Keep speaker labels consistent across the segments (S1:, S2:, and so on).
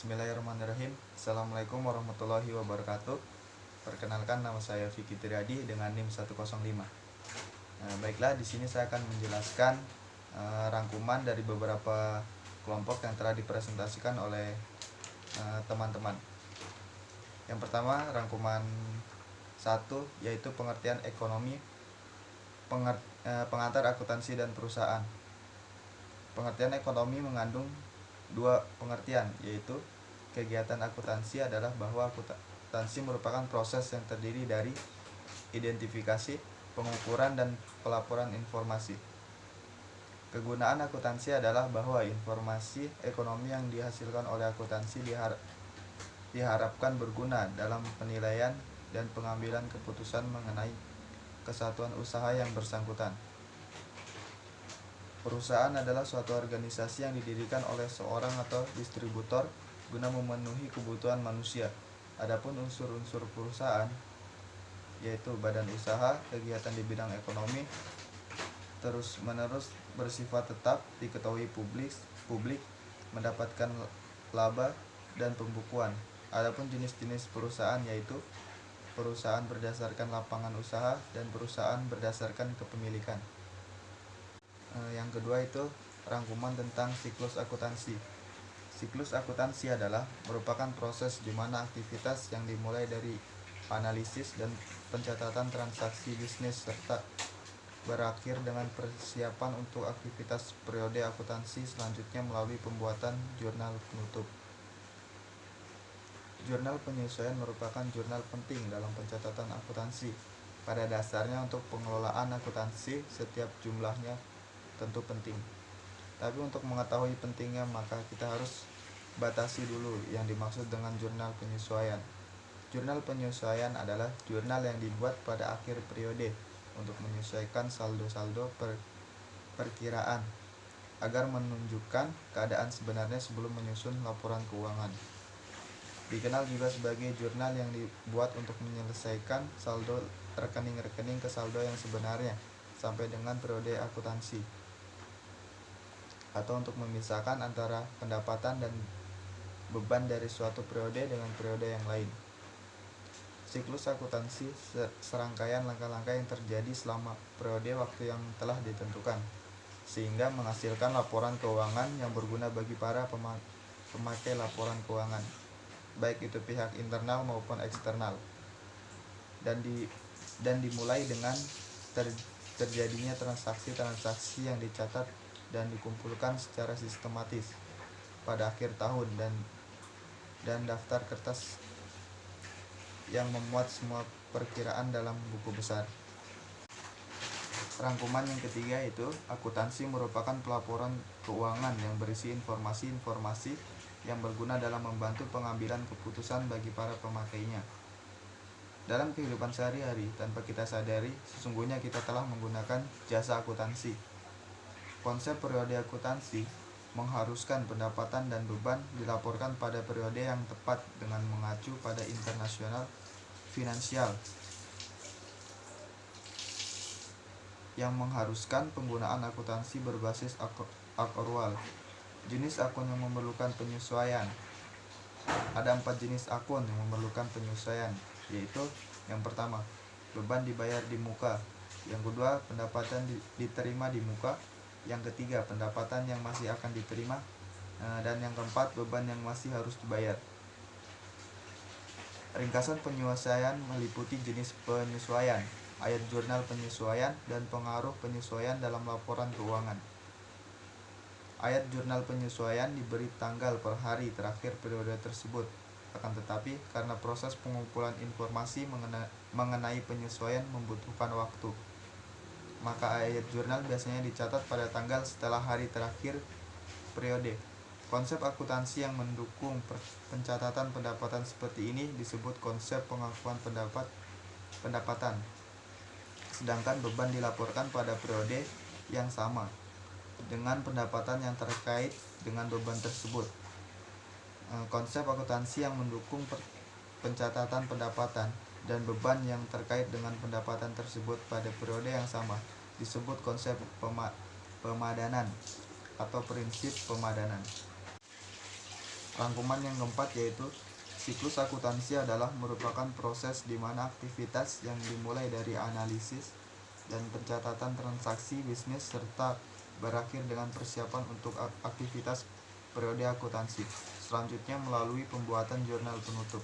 S1: Bismillahirrahmanirrahim. Assalamualaikum warahmatullahi wabarakatuh. Perkenalkan, nama saya Vicky Triadi dengan NIM 105. Baiklah, di sini saya akan menjelaskan rangkuman dari beberapa kelompok yang telah dipresentasikan oleh teman-teman. Yang pertama, rangkuman 1, yaitu pengertian ekonomi, pengantar akuntansi dan perusahaan. Pengertian ekonomi mengandung dua pengertian, yaitu kegiatan akuntansi adalah bahwa akuntansi merupakan proses yang terdiri dari identifikasi, pengukuran, dan pelaporan informasi. Kegunaan akuntansi adalah bahwa informasi ekonomi yang dihasilkan oleh akuntansi diharapkan berguna dalam penilaian dan pengambilan keputusan mengenai kesatuan usaha yang bersangkutan. Perusahaan adalah suatu organisasi yang didirikan oleh seorang atau distributor guna memenuhi kebutuhan manusia. Adapun unsur-unsur perusahaan, yaitu badan usaha, kegiatan di bidang ekonomi, terus-menerus bersifat tetap, diketahui publik, mendapatkan laba dan pembukuan. Adapun jenis-jenis perusahaan, yaitu perusahaan berdasarkan lapangan usaha dan perusahaan berdasarkan kepemilikan. Yang kedua itu rangkuman tentang siklus akuntansi. Siklus akuntansi adalah merupakan proses di mana aktivitas yang dimulai dari analisis dan pencatatan transaksi bisnis serta berakhir dengan persiapan untuk aktivitas periode akuntansi selanjutnya melalui pembuatan jurnal penutup. Jurnal penyesuaian merupakan jurnal penting dalam pencatatan akuntansi. Pada dasarnya untuk pengelolaan akuntansi setiap jumlahnya tentu penting. Tapi untuk mengetahui pentingnya maka kita harus batasi dulu yang dimaksud dengan jurnal penyesuaian. Jurnal penyesuaian adalah jurnal yang dibuat pada akhir periode untuk menyesuaikan saldo-saldo perkiraan agar menunjukkan keadaan sebenarnya sebelum menyusun laporan keuangan. Dikenal juga sebagai jurnal yang dibuat untuk menyelesaikan saldo rekening-rekening ke saldo yang sebenarnya sampai dengan periode akuntansi, atau untuk memisahkan antara pendapatan dan beban dari suatu periode dengan periode yang lain. Siklus akuntansi serangkaian langkah-langkah yang terjadi selama periode waktu yang telah ditentukan, sehingga menghasilkan laporan keuangan yang berguna bagi para pemakai laporan keuangan, baik itu pihak internal maupun eksternal, dan dimulai dengan terjadinya transaksi-transaksi yang dicatat dan dikumpulkan secara sistematis pada akhir tahun dan daftar kertas yang memuat semua perkiraan dalam buku besar. Rangkuman yang ketiga itu akuntansi merupakan pelaporan keuangan yang berisi informasi-informasi yang berguna dalam membantu pengambilan keputusan bagi para pemakainya. Dalam kehidupan sehari-hari, tanpa kita sadari, sesungguhnya kita telah menggunakan jasa akuntansi. Konsep periode akuntansi mengharuskan pendapatan dan beban dilaporkan pada periode yang tepat dengan mengacu pada internasional finansial yang mengharuskan penggunaan akuntansi berbasis akrual. Jenis akun yang memerlukan penyesuaian. Ada 4 jenis akun yang memerlukan penyesuaian, yaitu yang pertama, beban dibayar di muka. Yang kedua, pendapatan diterima di muka. Yang ketiga, pendapatan yang masih akan diterima. Dan yang keempat, beban yang masih harus dibayar. Ringkasan penyesuaian meliputi jenis penyesuaian, ayat jurnal penyesuaian, dan pengaruh penyesuaian dalam laporan keuangan. Ayat jurnal penyesuaian diberi tanggal per hari terakhir periode tersebut. Akan tetapi, karena proses pengumpulan informasi mengenai penyesuaian membutuhkan waktu, maka ayat jurnal biasanya dicatat pada tanggal setelah hari terakhir periode. Konsep akuntansi yang mendukung pencatatan pendapatan seperti ini disebut konsep pengakuan pendapatan. Sedangkan beban dilaporkan pada periode yang sama dengan pendapatan yang terkait dengan beban tersebut. Konsep akuntansi yang mendukung pencatatan pendapatan dan beban yang terkait dengan pendapatan tersebut pada periode yang sama disebut konsep pemadanan atau prinsip pemadanan. Rangkuman yang keempat yaitu siklus akuntansi adalah merupakan proses di mana aktivitas yang dimulai dari analisis dan pencatatan transaksi bisnis serta berakhir dengan persiapan untuk aktivitas periode akuntansi selanjutnya melalui pembuatan jurnal penutup.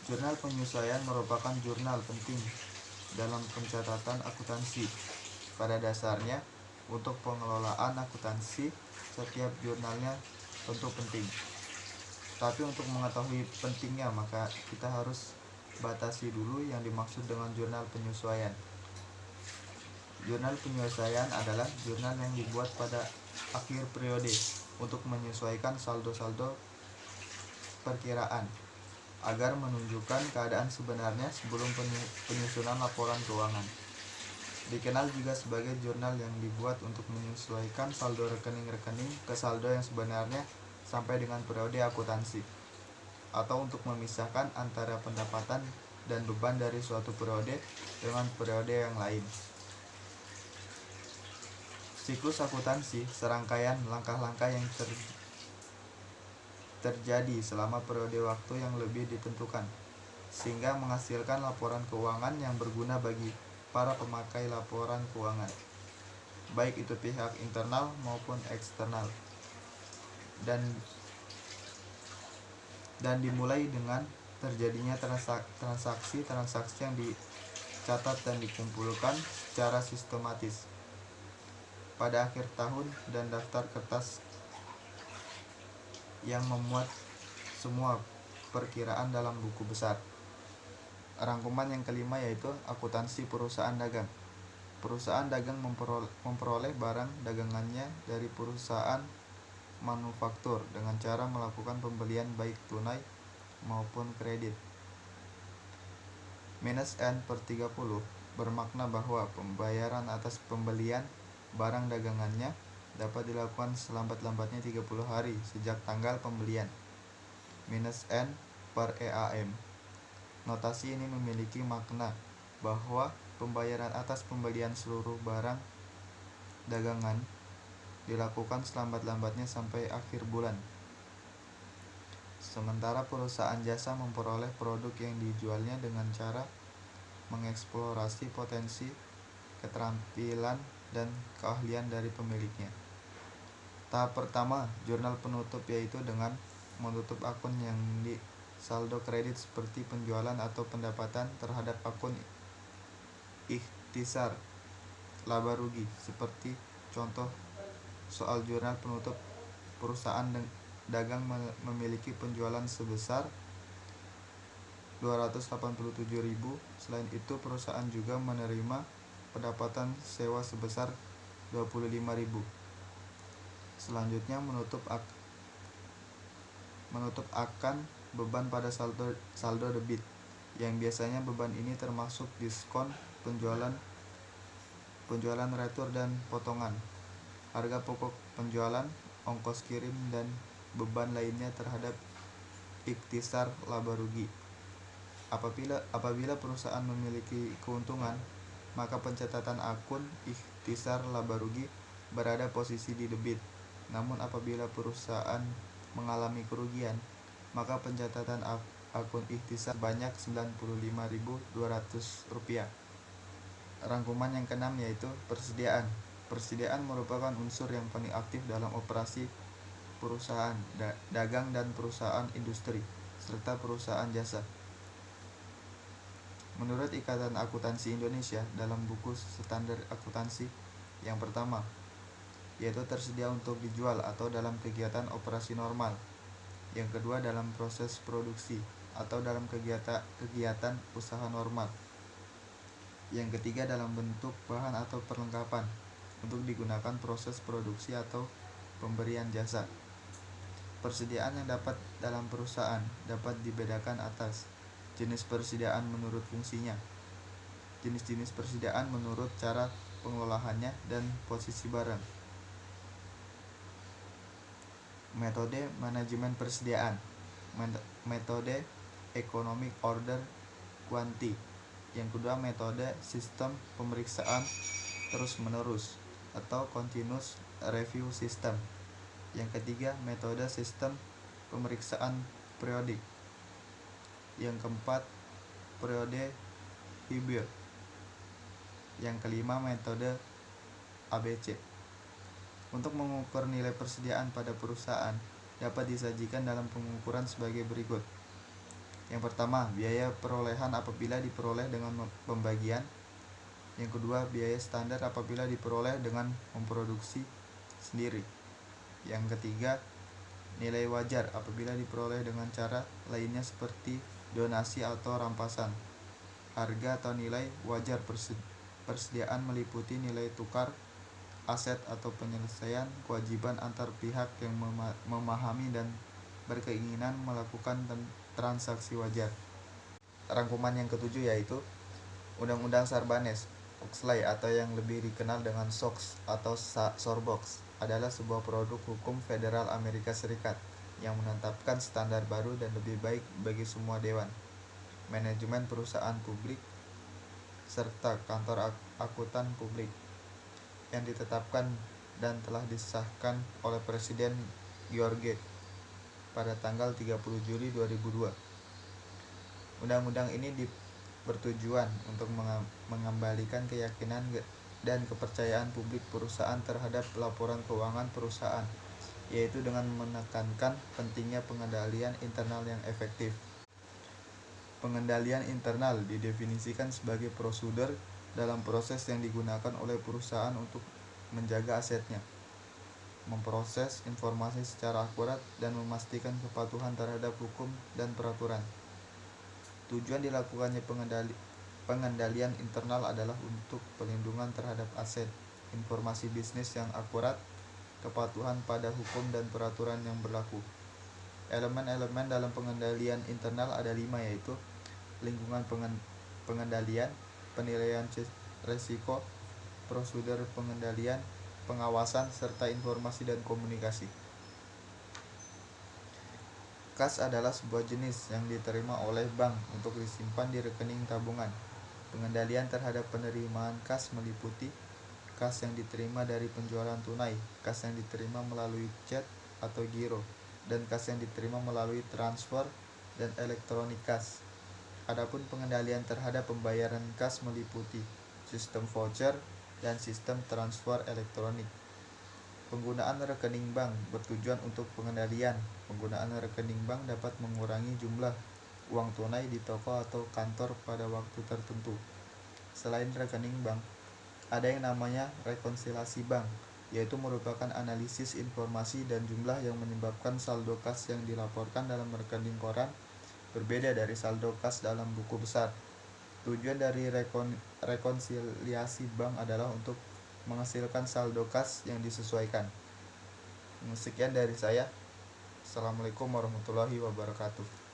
S1: Jurnal penyesuaian merupakan jurnal penting dalam pencatatan akuntansi. Pada dasarnya, untuk pengelolaan akuntansi, setiap jurnalnya tentu penting. Tapi untuk mengetahui pentingnya, maka kita harus batasi dulu yang dimaksud dengan jurnal penyesuaian. Jurnal penyesuaian adalah jurnal yang dibuat pada akhir periode untuk menyesuaikan saldo-saldo perkiraan agar menunjukkan keadaan sebenarnya sebelum penyusunan laporan keuangan. Dikenal juga sebagai jurnal yang dibuat untuk menyesuaikan saldo rekening-rekening ke saldo yang sebenarnya sampai dengan periode akuntansi, atau untuk memisahkan antara pendapatan dan beban dari suatu periode dengan periode yang lain. Siklus akuntansi serangkaian langkah-langkah yang terjadi selama periode waktu yang lebih ditentukan, sehingga menghasilkan laporan keuangan yang berguna bagi para pemakai laporan keuangan, baik itu pihak internal maupun eksternal. Dan dimulai dengan terjadinya transaksi-transaksi yang dicatat dan dikumpulkan secara sistematis pada akhir tahun dan daftar kertas yang memuat semua perkiraan dalam buku besar. Rangkuman yang kelima yaitu akuntansi perusahaan dagang. Perusahaan dagang memperoleh barang dagangannya dari perusahaan manufaktur dengan cara melakukan pembelian baik tunai maupun kredit. -N/30 bermakna bahwa pembayaran atas pembelian barang dagangannya dapat dilakukan selambat-lambatnya 30 hari sejak tanggal pembelian. -N/EAM. Notasi ini memiliki makna bahwa pembayaran atas pembelian seluruh barang dagangan dilakukan selambat-lambatnya sampai akhir bulan. Sementara perusahaan jasa memperoleh produk yang dijualnya dengan cara mengeksplorasi potensi, keterampilan, dan keahlian dari pemiliknya. Tahap pertama, jurnal penutup, yaitu dengan menutup akun yang di saldo kredit seperti penjualan atau pendapatan terhadap akun ikhtisar laba rugi. Seperti contoh soal jurnal penutup, perusahaan dagang memiliki penjualan sebesar 287.000. Selain itu, perusahaan juga menerima pendapatan sewa sebesar 25.000. Selanjutnya menutup akan beban pada saldo debit, yang biasanya beban ini termasuk diskon penjualan retur dan potongan harga pokok penjualan, ongkos kirim, dan beban lainnya terhadap ikhtisar laba rugi. Apabila perusahaan memiliki keuntungan, maka pencatatan akun ikhtisar laba rugi berada posisi di debit. Namun apabila perusahaan mengalami kerugian, maka pencatatan akun ikhtisar banyak Rp95.200. Rangkuman yang keenam yaitu persediaan. Persediaan merupakan unsur yang paling aktif dalam operasi perusahaan dagang dan perusahaan industri, serta perusahaan jasa. Menurut Ikatan Akuntansi Indonesia, dalam buku standar akuntansi yang pertama, yaitu tersedia untuk dijual atau dalam kegiatan operasi normal. Yang kedua, dalam proses produksi atau dalam kegiatan usaha normal. Yang ketiga, dalam bentuk bahan atau perlengkapan untuk digunakan proses produksi atau pemberian jasa. Persediaan yang dapat dalam perusahaan dapat dibedakan atas jenis persediaan menurut fungsinya, jenis-jenis persediaan menurut cara pengelolaannya, dan posisi barang. Metode manajemen persediaan. Metode economic order quantity. Yang kedua, metode sistem pemeriksaan terus-menerus atau continuous review system. Yang ketiga, metode sistem pemeriksaan periodik. Yang keempat, periode Hibbeer. Yang kelima, metode ABC. Untuk mengukur nilai persediaan pada perusahaan dapat disajikan dalam pengukuran sebagai berikut. Yang pertama, biaya perolehan apabila diperoleh dengan pembagian. Yang kedua, biaya standar apabila diperoleh dengan memproduksi sendiri. Yang ketiga, nilai wajar apabila diperoleh dengan cara lainnya seperti donasi atau rampasan. Harga atau nilai wajar persediaan meliputi nilai tukar, aset atau penyelesaian kewajiban antar pihak yang memahami dan berkeinginan melakukan transaksi wajar. Rangkuman yang ketujuh yaitu Undang-Undang Sarbanes-Oxley atau yang lebih dikenal dengan SOX atau Sorbox adalah sebuah produk hukum federal Amerika Serikat yang menetapkan standar baru dan lebih baik bagi semua dewan, manajemen perusahaan publik, serta kantor akuntan publik, yang ditetapkan dan telah disahkan oleh Presiden George pada tanggal 30 Juli 2002. Undang-undang ini bertujuan untuk mengembalikan keyakinan dan kepercayaan publik perusahaan terhadap laporan keuangan perusahaan, yaitu dengan menekankan pentingnya pengendalian internal yang efektif. Pengendalian internal didefinisikan sebagai prosedur dalam proses yang digunakan oleh perusahaan untuk menjaga asetnya, memproses informasi secara akurat, dan memastikan kepatuhan terhadap hukum dan peraturan. Tujuan dilakukannya pengendalian internal adalah untuk pelindungan terhadap aset, informasi bisnis yang akurat, kepatuhan pada hukum dan peraturan yang berlaku. Elemen-elemen dalam pengendalian internal ada 5, yaitu lingkungan pengendalian, penilaian risiko, prosedur pengendalian, pengawasan, serta informasi dan komunikasi. Kas adalah sebuah jenis yang diterima oleh bank untuk disimpan di rekening tabungan. Pengendalian terhadap penerimaan kas meliputi kas yang diterima dari penjualan tunai, kas yang diterima melalui cek atau giro, dan kas yang diterima melalui transfer dan elektronik kas. Adapun pengendalian terhadap pembayaran kas meliputi sistem voucher dan sistem transfer elektronik. Penggunaan rekening bank bertujuan untuk pengendalian. Penggunaan rekening bank dapat mengurangi jumlah uang tunai di toko atau kantor pada waktu tertentu. Selain rekening bank, ada yang namanya rekonsiliasi bank, yaitu merupakan analisis informasi dan jumlah yang menyebabkan saldo kas yang dilaporkan dalam rekening koran berbeda dari saldo kas dalam buku besar. Tujuan dari rekonsiliasi bank adalah untuk menghasilkan saldo kas yang disesuaikan. Sekian dari saya. Assalamualaikum warahmatullahi wabarakatuh.